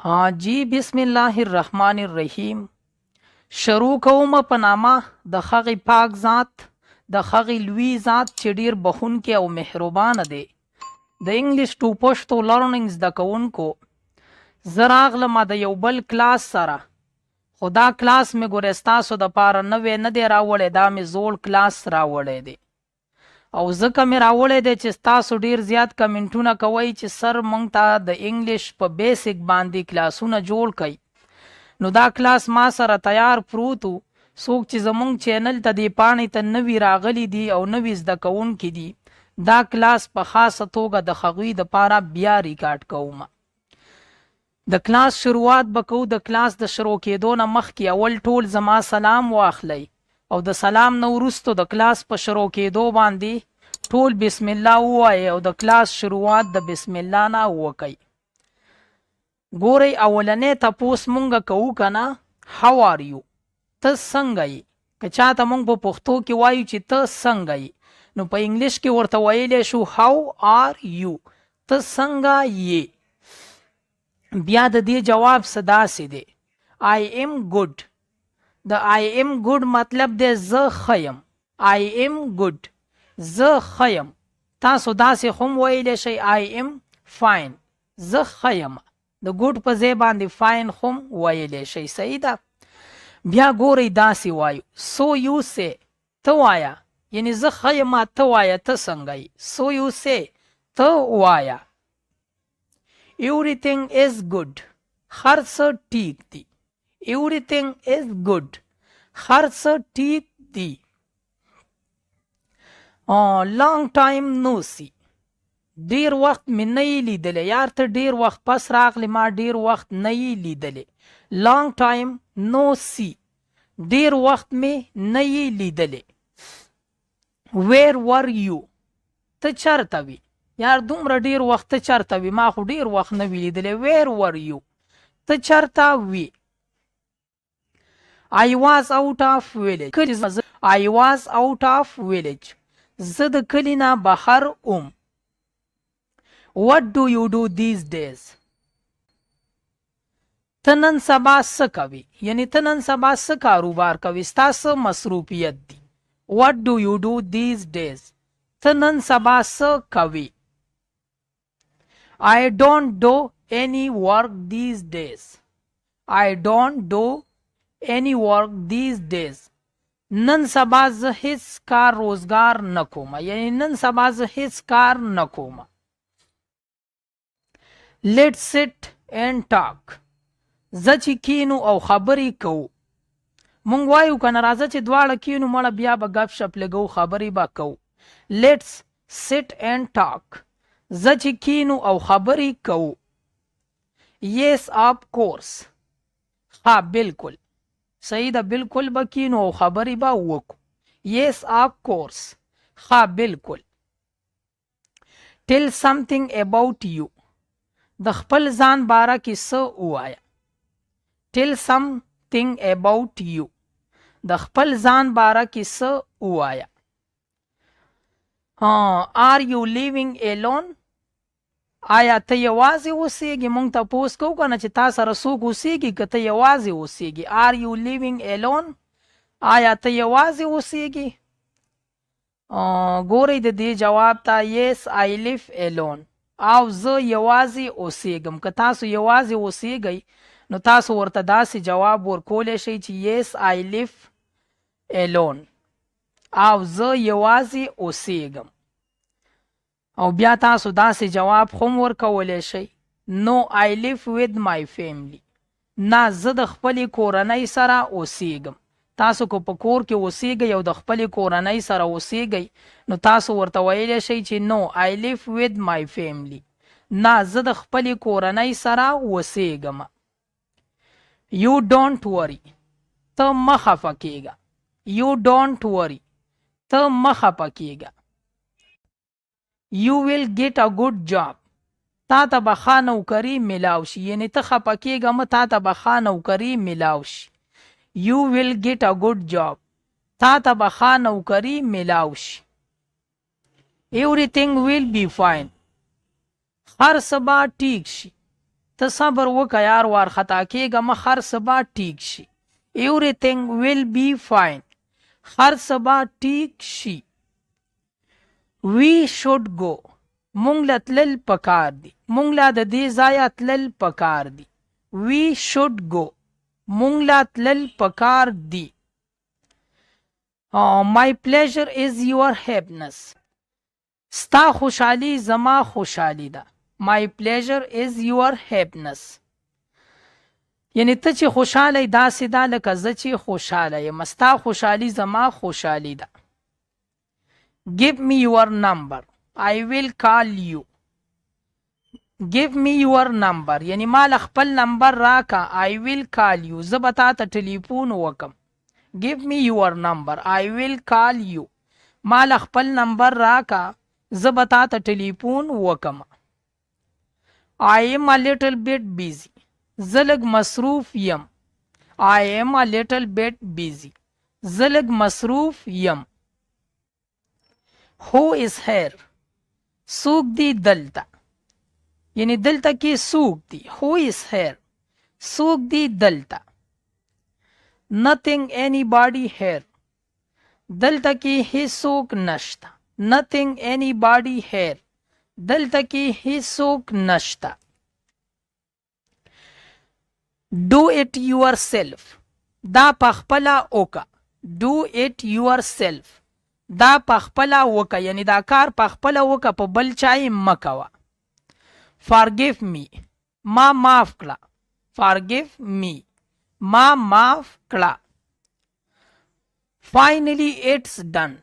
हाँ जी بسم الله الرحمن الرحیم. شروع کوم په نامه د هغې پاک ذات د هغې لوی ذات چې ډیر بخښونکی او مهربانه دی. د انګلیش ټو پښتو لرننګ زده کوونکو، زه راغلم د یو بل کلاس سره، خو دا کلاس مې ګورې ستاسو دپاره نوی نه دی راوړی، دا مې زوړ کلاس راوړی دی. او ځکه مې راوړی دی چې ستاسو ډیر زیات کمنټونه کوئ چې سر موږ ته د انګلیش په بیسک باندې کلاسونه جوړ کړئ. نو دا کلاس ما سره تیار پروت و. څوک چې زموږ چینل ته دې پاڼې ته نوي راغلي دي او نوي زده کوونکي دي، دا کلاس په خاصه توګه د هغوی دپاره بیا ریکارډ کوم. د کلاس شروعات به کوو. د کلاس د شروع کېدو نه مخکې اول ټول زما سلام واخلئ، او د سلام نه وروستو د کلاس په شروع کېدو باندې ټول بسم الله ووایئ او د کلاس شروعات د بسم الله نه وکئ. ګورئ، اولنی تپوس مونږ کوو که نه، how are you؟ ته څنګه یې؟ که چاته مونږ په پښتو کې وایو چې ته څنګه یې، نو په انګلیش کې ورته ویلی شو how are you؟ ته څنګه یې؟ بیا د دې جواب څه داسې دی، I am good. د I am good مطلب دی زه ښه یم. I am good، زه ښه یم. تاسو داسې هم ویلی شئ I am fine، زه ښه یم. د ګوډ په ځای باندې فاین هم ویلی شئ. صحیح ده. بیا ګورئ داسې وایو so you say، ته وایه، یعنی زه ښه یم، ته وایه ته څنګه یې. so you say، ته وایه. everything is good، هر څه ټیک دی. everything is good، هر څه ټیک دی. long time no see، ډیر وخت مې نه یې لیدلی. یار ته ډیر وخت پس راغلی، ما ډیر وخت نه یې لیدلی. long time no see، ډیر وخت مې نه یې لیدلی. where were you، ته چرته وي؟ یار دومره ډیر وخت ته چرته وي؟ ما خو ډیر وخت نه وي لیدلی. where were you، ته چرته وي؟ I was out of village، I was out of village، زه د کلي نه بهر ام. what do you do these days، ته نن سبا څه کوي؟ یعنی ته نن سبا څه کاروبار کوي، ستا څه مصروفیت دی. what do you do these days، ته نن سبا څه کوي. I don't do any work these days، I don't do any work these days، نن سبا زه هیڅ کار روزګار نه کوم، یعنی نن سبا زه هیڅ کار نه کوم. let's sit and talk، زه چې کینو او خبرې کوو. مونږ وایو که نه راځه چې دواړه کینو مړه بیا به ګپ شپ لګو، خبرې به کوو. let's sit and talk، زه چې کینو او خبرې کوو. yes of course، ها بالکل صحیح ده، بالکل به کینو او خبرې به وکړو. yes of course، ها بالکل. tell something about you، د خپل ځان باره کې څه ووایه. tell something about you، د خپل ځان باره کې څه ووایه. are you living alone، آیا ته یوازې اوسیږي؟ مونږ تپوس کوو که نه چې تا سره څوک اوسیږي که ته یوازې اوسیږي. are you living alone، آیا ته یوازې اوسیږي؟ ګورئ د دې جواب ته yes I live alone، او زه یوازې اوسیږم. که تاسو یوازې اوسیږئ نو تاسو ورته داسې جواب ورکولی شئ چې yes I live alone، او زه یوازې اوسیږم. او بیا تاسو داسې جواب هم ورکولی شئ no I live with my family، نه زه د خپلې کورنۍ سره اوسیږم. تاسو که په کور کې اوسیږئ او د خپلې کورنۍ سره اوسیږئ نو تاسو ورته ویلی شئ چې no I live with my family، نه زه د خپلې کورنۍ سره اوسیږم. you don't worry، ته مه خفه کیږه. you don't worry، ته مه خفه کیږه. you will get a good job، تا ته به ښه نوکري میلاو شي، یعنی ته خفه کیږه مه، تا ته به ښه نوکري میلاو شي. you will get a good job، تا ته به ښه نوکري میلاو شي. everything will be fine، هر څه به ټیک شي. ته صبر وکه یار وارخطا کېږه مه هر څه به ټیک شي everything will be fine هر څه به ټیک شي we should go مونږ له تلل پکار دي مونږ له د دې ځایه تلل پکار دي we should go مونږ له تلل پکار دي my pleasure is your happiness ستا خوشحالي زما خوشحالي ده my pleasure is your happiness یعنی ته چې خوشحاله یې داسې ده لکه زه چې خوشحاله یم ستا خوشحالي زما خوشحالي ده give me your number I will call you give me your number یعنی مال خپل نمبر راکا I will call you زه به تا ته ټلیفون وکم give me your number I will call you مال خپل نمبر راکا زه به تا ته ټلیفون وکم I am a little bit busy زه لږ مصروف یم I am a little bit busy زه لږ مصروف یم who is here څوک دی دلته یعنی دلته کې څوک دی who is here څوک دی دلته nothing anybody here دلته کې هیڅوک نشته nothing anybody here دلته کې هیڅوک نشته do it yourself دا پخپله وکه do it yourself دا پخپله وکه یعنی دا کار پخپله وکه په بل چای مکوه forgive me ما معاف کړه forgive me ما معاف کړه finally it's done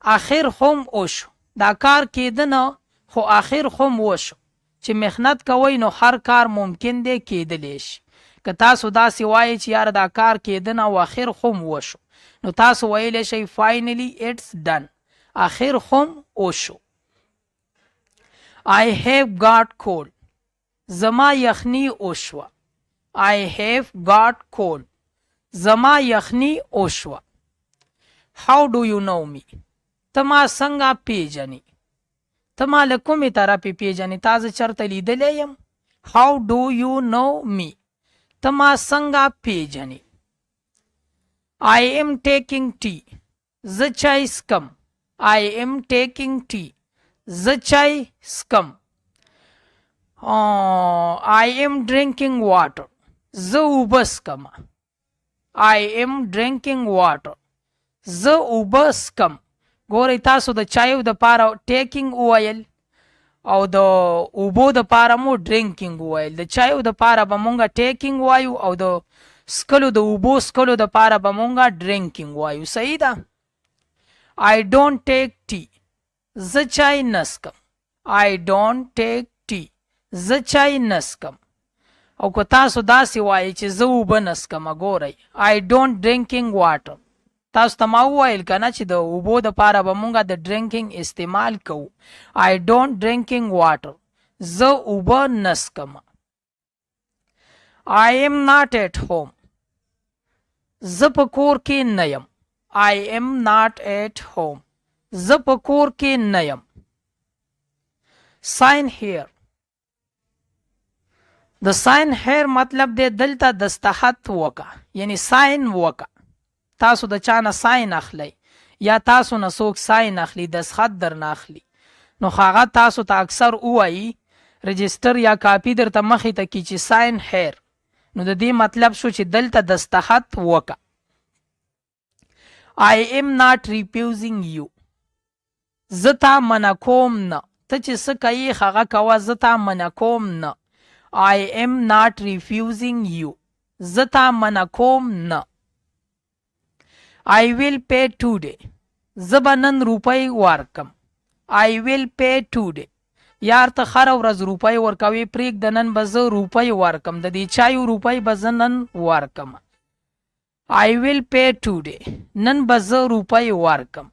آخر هم وشو دا کار کېده نه خو آخر هم وشو چې محنت کوئ نو هر کار ممکن دی کېدلی شي که تاسو داسې وایئ چې یاره دا کار کېده نه او آخر هم وشو نو تاسو ویلی شئ finally it's done آخر هم وشو I have got cold زما یخنی وشوه I have got cold زما یخنی وشوه how do you know me ته ما څنګه پیژنې ته ما له کومې طرفې پیژنې تا زه چېرته لیدلی یم how do you know me ته ما څنګه پیژنې I am taking tea زه چای څکم I am taking tea زه چای څکم I am drinking water زه اوبه څکم I am drinking water زه اوبه څکم ګورئ تاسو د چایو دپاره ټیکنګ وویل او د اوبو دپاره مو ډرینکینګ وویل د چایو دپاره به مونږ ټیکنګ وایو او د سکلو د اوبو سکلو دپاره به مونږ ډرینکینګ وایو صحیح ده I don't take tea زه چای نه څکم I don't take tea زه چای نه څکم او که تاسو داسې وایئ چې زه اوبه نه څکم ګورئ I don't drinking water تاسو ته ما وویل که نه چې د اوبو دپاره به مونږ د ډرینکینګ استعمال کوو I don't drinking water زه اوبه نه څکم I am not at home زه په کور کې نه یم I am not at home زه په کور کې نه یم sign here د sign here مطلب دی دلته دستخط وکه یعنی sign وکه تاسو د چا نه ساین اخلی یا تاسو نه څوک ساین اخلي دستخط درنه اخلي نو هغه تاسو ته اکثر ووایي رجسټر یا کاپي درته مخې ته کي چې ساین هیر نو د دې مطلب شو چې دلته دستخط وکه I am not refusing you زه تا منع کوم نه ته چې څه کوې هغه کوه زه تا منع کوم نه I am not refusing you زه تا منع کوم نه I will pay today زه به نن روپۍ ورکم I will pay today یار ته هره ورځ روپۍ ورکوې پرېږده نن به زه روپۍ ورکم د دې چایو روپۍ به زه نن ورکم I will pay today نن به زه روپۍ ورکم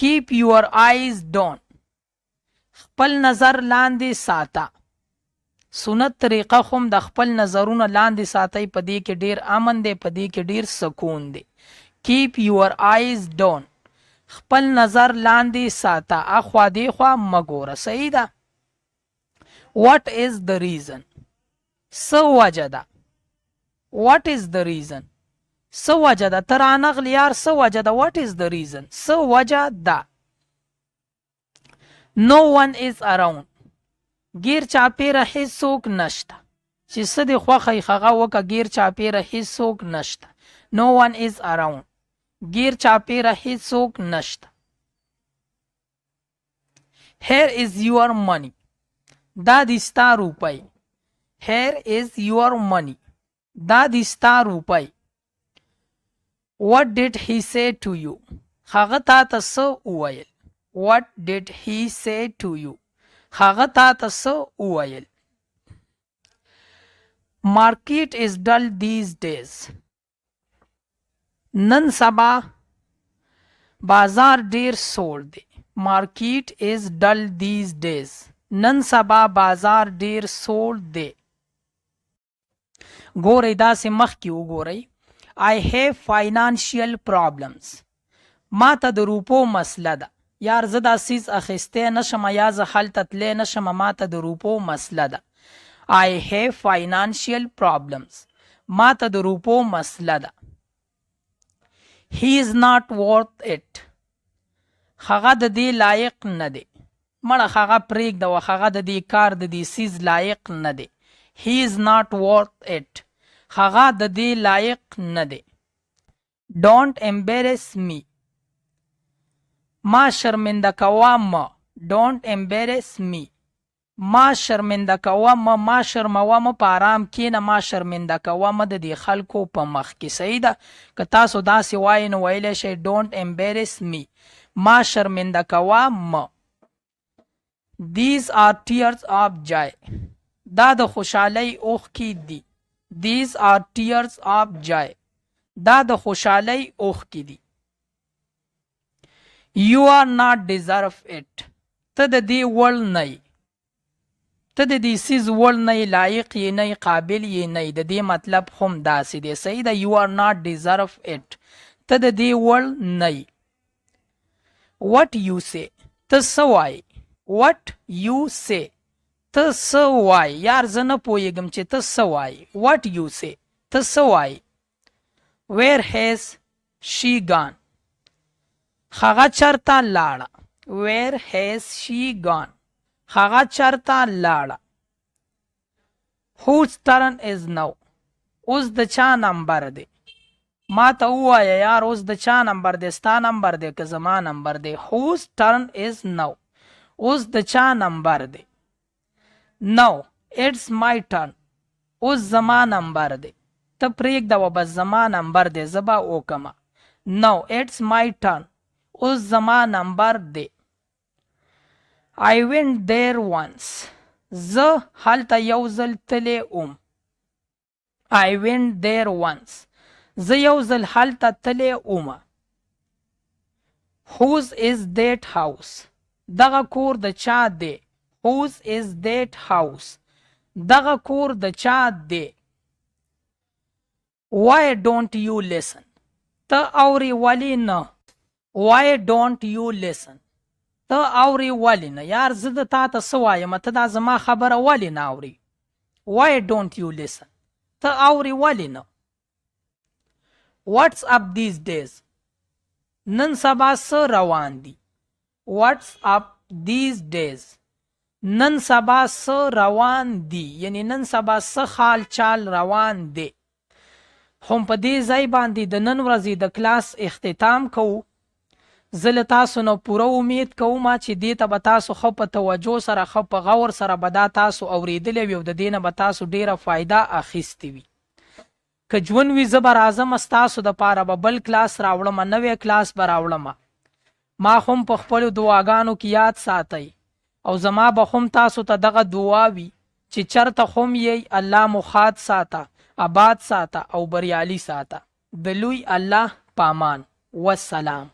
keep your eyes down خپل نظر لاندې ساته سنت طریقه هم د خپل نظرونه لاندې ساتئ په دې کې ډیر امن دی په دې کې ډیر سکون دی keep your eyes down خپل نظر لاندې ساته اخوا دیخوا مګوره صحیح ده what is the reason څه وجه ده what is the reason څه وجه ده ته رانغلې یار څه وجه ده what is the reason څه وجه ده no one is around غیر چاپیره هیڅوک نشته چې څه دې خوښه هغه وکړه غیر چاپیره هیڅوک نشته no one is around غیر چاپیره هیڅوک نشته here is your money دا دې ستا روپۍ here is your money دا دې ستا روپۍ what did he say to you هغه تا ته څه وویل what did he say to you هغه تا ته څه وویل market is dull these days نن سبا بازار ډیر سوړ دی market is dull these days نن سبا بازار ډیر سوړ دی ګورئ داسې مخکې وګورئ I have financial problems ما ته د روپو مسله ده یار زه دا سیز اخیستی نشم یا زه هلته تلی نشم ما ته د روپو مسله ده I have financial problems ما ته د روپو مسله ده He is not worth it هغه د دې لایق نه دی مړه هغه پرېږده و هغه د دې کار د دې سیز لایق نه دی He is not worth it هغه د دې لایق نه دی Don't embarrass me ما شرمنده کوه ما Don't embarrass me ما شرمنده کوه ما شرموه ما په آرام کښېنه ما شرمنده کوه ما د دې خلکو په مخ کې صحیح ده که تاسو داسې وایئ نو ویلی شئ Don't embarrass me ما شرمنده کوه ما These are tears of joy دا د خوشحالۍ اوښکې دي These are tears of joy دا د خوشحالۍ اوښکې دي You are not deserve it ته د دې وړ نه یې ته د دې سیز وړ نه یې لایق یې نه یې قابل یې نه یې د دې مطلب هم داسې دی صحیح ده You are not deserve it ته د دې وړ نه یې What you say ته څه وایې What you say ته څه وایې یار زه نه پوهېږم چې ته څه وایې What you say ته څه وایې Where has she gone هغه چرته لاړه Where has she gone هغه چرته لاړه Whose turn is now اوس د چا نمبر دی ما ته ووایه یار اوس د چا نمبر دی ستا نمبر دی که زما نمبر دی Whose turn is now اوس د چا نمبر دی Now it's my turn اوس زما نمبر دی ته پرېږده و بس زما نمبر دی زه به وکمه Now it's my turn اوس زما نمبر دی I went there once زه هلته یو ځل تلی وم I went there once زه یو ځل هلته تلی ومه Whose is that house دغه کور د چا دی Whose is that house دغه کور د چا دی Why don't you listen ته اورې ولې نه Why don't you listen ته اورې ولې نه یار زه د تا ته څه وایم ته دا زما خبره ولې نه اورې Why don't you listen ته اورې ولې نه What's up these days نن سبا څه روان دي What's up these days نن سبا څه روان دي یعنی نن سبا څه حال چال روان دی هم په دې ځای باندې د نن ورځې د کلاس اختتام کوو زه له تاسو نه پوره امید کوم چې دې ته به تاسو ښه په توجه سره ښه په غور سره به دا تاسو اورېدلی وي او د دې نه به تاسو ډېره فایده اخیستې وي که ژوند وي زه به راځم ستاسو دپاره به بل کلاس راوړمه نوی کلاس به راوړمه ما هم په خپلو دعاګانو کې یاد ساتئ او زما به هم تاسو ته دغه دعا وي چې چرته هم یې الله مو ښاد ساته آباد ساته او بریالي ساته د لوی الله پامان والسلام